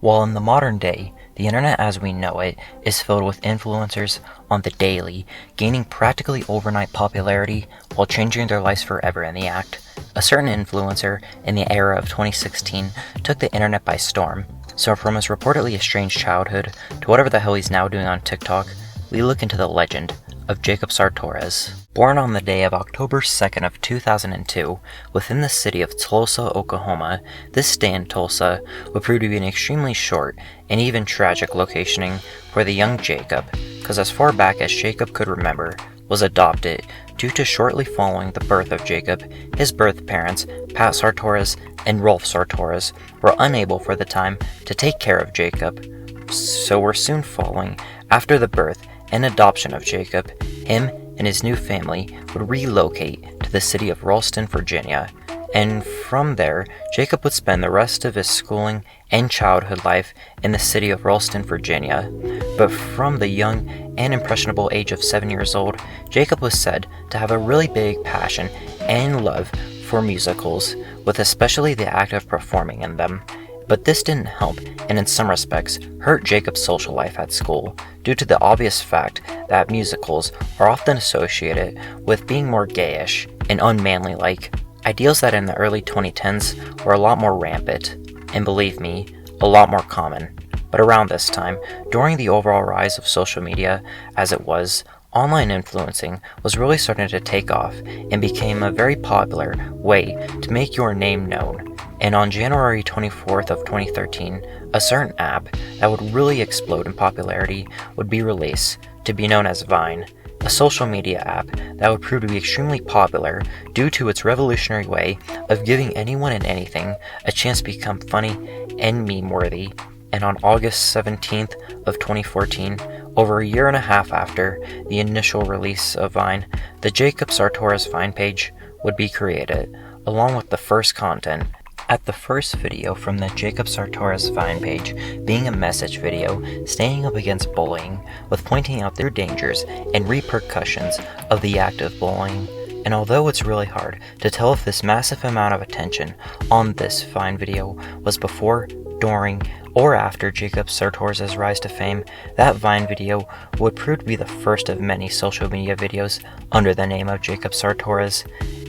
While in the modern day, the internet as we know it is filled with influencers on the daily, gaining practically overnight popularity while changing their lives forever in the act, a certain influencer in the era of 2016 took the internet by storm. So from his reportedly estranged childhood to whatever the hell he's now doing on TikTok, we look into the legend of Jacob Sartorius. Born on the day of October 2nd of 2002 within the city of Tulsa, Oklahoma, this stay in Tulsa would prove to be an extremely short and even tragic locationing for the young Jacob, because as far back as Jacob could remember, was adopted due to shortly following the birth of Jacob, his birth parents, Pat Sartorius and Rolf Sartorius, were unable for the time to take care of Jacob, so were soon following after the birth and adoption of Jacob, him and his new family would relocate to the city of Ralston, Virginia, and from there, Jacob would spend the rest of his schooling and childhood life in the city of Ralston, Virginia. But from the young and impressionable age of 7 years old, Jacob was said to have a really big passion and love for musicals, with especially the act of performing in them. But this didn't help, and in some respects, hurt Jacob's social life at school, due to the obvious fact that musicals are often associated with being more gayish and unmanly-like, ideals that in the early 2010s were a lot more rampant, and believe me, a lot more common. But around this time, during the overall rise of social media as it was, online influencing was really starting to take off and became a very popular way to make your name known. And on January 24th of 2013, a certain app that would really explode in popularity would be released, to be known as Vine, a social media app that would prove to be extremely popular due to its revolutionary way of giving anyone and anything a chance to become funny and meme-worthy. And on August 17th of 2014, over a year and a half after the initial release of Vine, the Jacob Sartorius Vine page would be created, along with the first content. At the first video from the Jacob Sartorius Vine page being a message video standing up against bullying, with pointing out their dangers and repercussions of the act of bullying. And although it's really hard to tell if this massive amount of attention on this Vine video was before, during, or after Jacob Sartorius' rise to fame, that Vine video would prove to be the first of many social media videos under the name of Jacob Sartorius,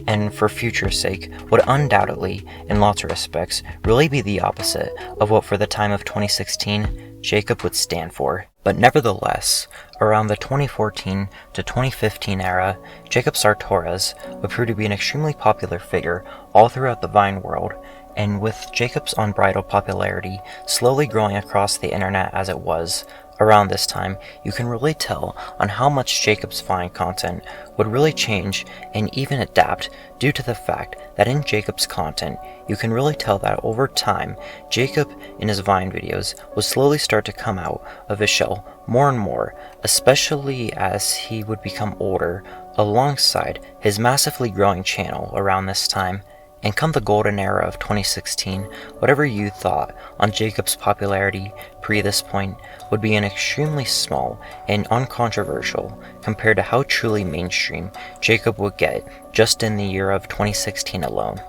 and for future's sake would undoubtedly, in lots of respects, really be the opposite of what for the time of 2016 Jacob would stand for. But nevertheless, around the 2014 to 2015 era, Jacob Sartorius would prove to be an extremely popular figure all throughout the Vine world, and with Jacob's unbridled popularity slowly growing across the internet as it was, around this time, you can really tell on how much Jacob's Vine content would really change and even adapt due to the fact that in Jacob's content, you can really tell that over time, Jacob in his Vine videos would slowly start to come out of his shell more and more, especially as he would become older, alongside his massively growing channel around this time. And come the golden era of 2016, whatever you thought on Jacob's popularity pre this point would be an extremely small and uncontroversial compared to how truly mainstream Jacob would get just in the year of 2016 alone.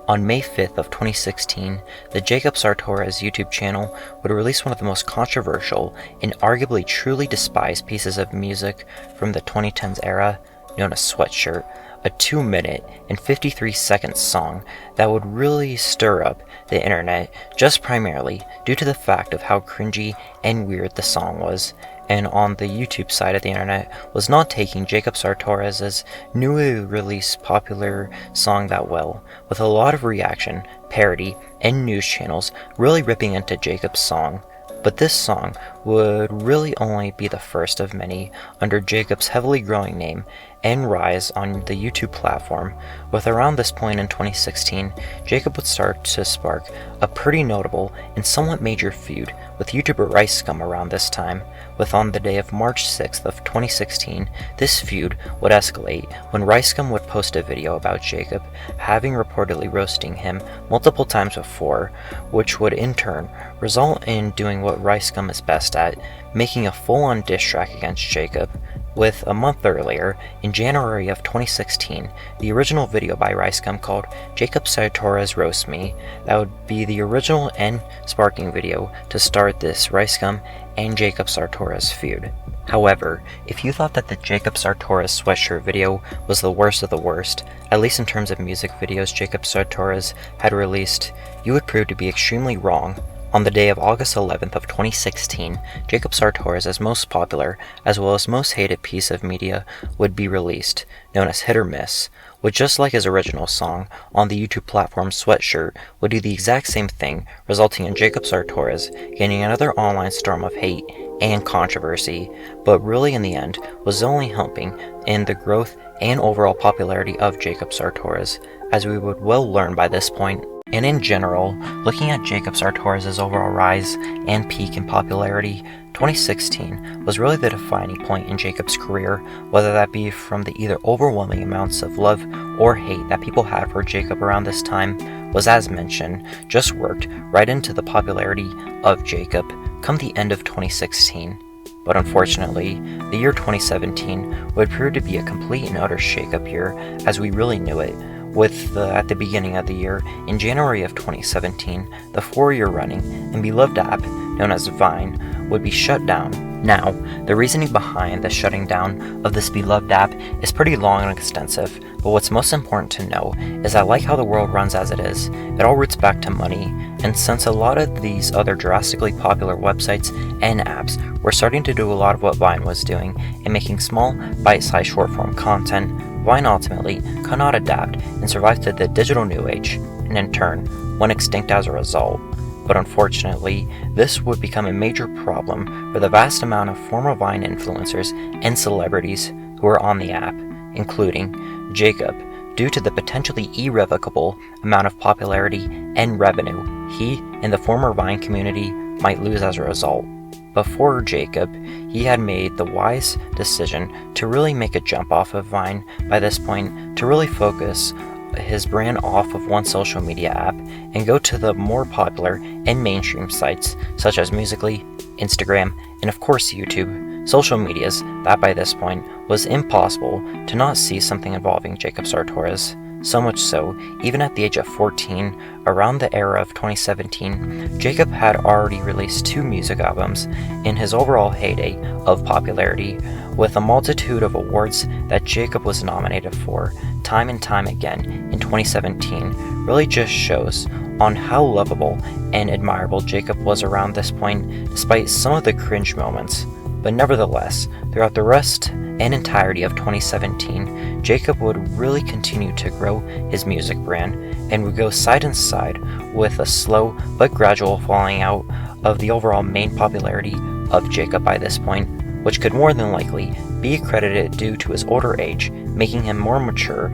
On May 5th of 2016, the Jacob Sartorius YouTube channel would release one of the most controversial and arguably truly despised pieces of music from the 2010s era, known as Sweatshirt, a 2-minute and 53-second song that would really stir up the internet just primarily due to the fact of how cringy and weird the song was, and on the YouTube side of the internet was not taking Jacob Sartorius' newly released popular song that well, with a lot of reaction, parody, and news channels really ripping into Jacob's song. But this song would really only be the first of many under Jacob's heavily growing name and rise on the YouTube platform. With around this point in 2016, Jacob would start to spark a pretty notable and somewhat major feud with YouTuber Rice Scum around this time, with on the day of March 6th of 2016, this feud would escalate when Rice Scum would post a video about Jacob, having reportedly roasting him multiple times before, which would in turn result in doing what Rice Scum is best at, making a full-on diss track against Jacob. with a month earlier, in January of 2016, the original video by Ricegum called Jacob Sartorius Roast Me. That would be the original and sparking video to start this Ricegum and Jacob Sartorius feud. However, if you thought that the Jacob Sartorius sweatshirt video was the worst of the worst, at least in terms of music videos Jacob Sartorius had released, you would prove to be extremely wrong. On the day of August 11th of 2016, Jacob Sartorius' most popular as well as most hated piece of media would be released, known as Hit or Miss, which, just like his original song on the YouTube platform Sweatshirt, would do the exact same thing, resulting in Jacob Sartorius gaining another online storm of hate and controversy, but really in the end was only helping in the growth and overall popularity of Jacob Sartorius, as we would well learn by this point. And in general, looking at Jacob Sartorius' overall rise and peak in popularity, 2016 was really the defining point in Jacob's career, whether that be from the either overwhelming amounts of love or hate that people had for Jacob around this time was, as mentioned, just worked right into the popularity of Jacob come the end of 2016. But unfortunately, the year 2017 would prove to be a complete and utter shake-up year as we really knew it, with at the beginning of the year, in January of 2017, the 4-year running and beloved app known as Vine would be shut down. Now, the reasoning behind the shutting down of this beloved app is pretty long and extensive, but what's most important to know is that, like how the world runs as it is, it all roots back to money, and since a lot of these other drastically popular websites and apps were starting to do a lot of what Vine was doing and making small, bite-sized short-form content, Vine ultimately could not adapt and survive to the digital new age, and in turn, went extinct as a result. But unfortunately, this would become a major problem for the vast amount of former Vine influencers and celebrities who were on the app, including Jacob, due to the potentially irrevocable amount of popularity and revenue he and the former Vine community might lose as a result. Before Jacob, he had made the wise decision to really make a jump off of Vine by this point, to really focus his brand off of one social media app and go to the more popular and mainstream sites such as Musical.ly, Instagram, and of course YouTube, social medias that by this point was impossible to not see something involving Jacob Sartorius. So much so, even at the age of 14, around the era of 2017, Jacob had already released 2 music albums in his overall heyday of popularity, with a multitude of awards that Jacob was nominated for time and time again in 2017 really just shows on how lovable and admirable Jacob was around this point, despite some of the cringe moments. But nevertheless, throughout the rest and entirety of 2017, Jacob would really continue to grow his music brand and would go side and side with a slow but gradual falling out of the overall main popularity of Jacob by this point, which could more than likely be credited due to his older age, making him more mature,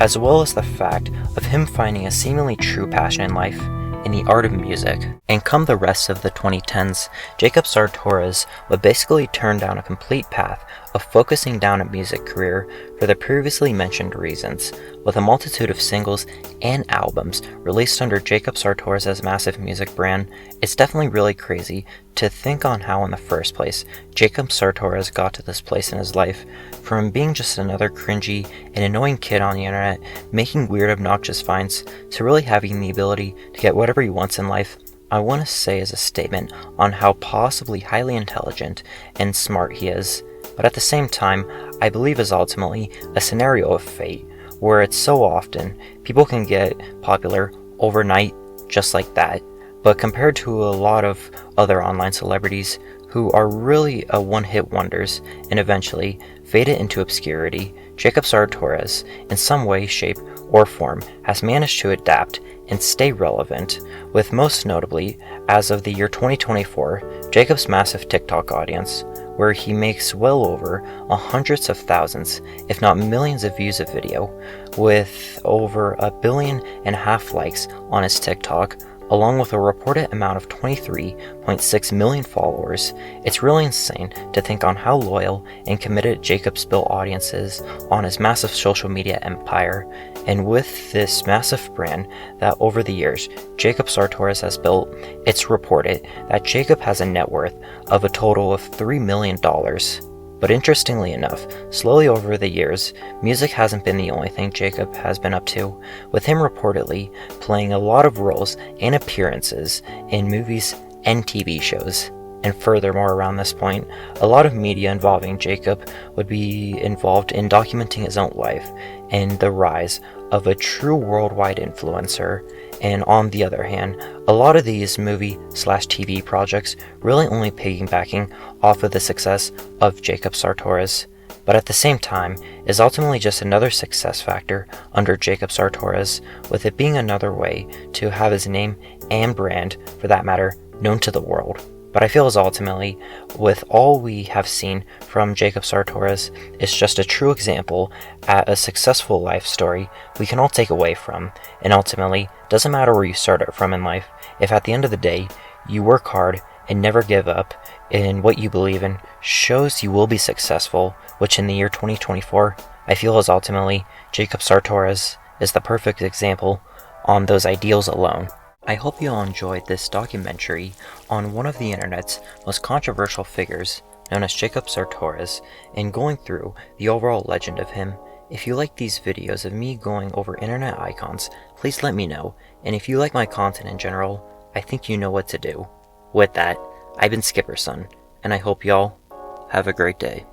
as well as the fact of him finding a seemingly true passion in life, in the art of music. And come the rest of the 2010s, Jacob Sartorius would basically turn down a complete path of focusing down a music career for the previously mentioned reasons, with a multitude of singles and albums released under Jacob Sartorius' massive music brand. It's definitely really crazy to think on how in the first place Jacob Sartorius got to this place in his life, from being just another cringy and annoying kid on the internet making weird obnoxious finds, to really having the ability to get whatever he wants in life. I want to say as a statement on how possibly highly intelligent and smart he is, but at the same time, I believe is ultimately a scenario of fate, where it's so often people can get popular overnight just like that. But compared to a lot of other online celebrities who are really one-hit wonders and eventually faded into obscurity, Jacob Sartorius, in some way, shape, or form, has managed to adapt and stay relevant, with most notably, as of the year 2024, Jacob's massive TikTok audience, where he makes well over hundreds of thousands, if not millions of views of video, with over 1.5 billion likes on his TikTok, along with a reported amount of 23.6 million followers. It's really insane to think on how loyal and committed Jacob's built audience is on his massive social media empire, and with this massive brand that over the years Jacob Sartorius has built, it's reported that Jacob has a net worth of a total of $3 million. But interestingly enough, slowly over the years, music hasn't been the only thing Jacob has been up to, with him reportedly playing a lot of roles and appearances in movies and TV shows. And furthermore, around this point, a lot of media involving Jacob would be involved in documenting his own life and the rise of a true worldwide influencer. And on the other hand, a lot of these movie/TV projects really only piggybacking off of the success of Jacob Sartorius, but at the same time is ultimately just another success factor under Jacob Sartorius, with it being another way to have his name and brand, for that matter, known to the world. But I feel as ultimately, with all we have seen from Jacob Sartorius, is just a true example at a successful life story we can all take away from. And ultimately, doesn't matter where you start from in life, if at the end of the day, you work hard and never give up in what you believe in, shows you will be successful, which in the year 2024, I feel as ultimately, Jacob Sartorius is the perfect example on those ideals alone. I hope you all enjoyed this documentary on one of the internet's most controversial figures, known as Jacob Sartorius, and going through the overall legend of him. If you like these videos of me going over internet icons, please let me know, and if you like my content in general, I think you know what to do. With that, I've been Skipperson, and I hope y'all have a great day.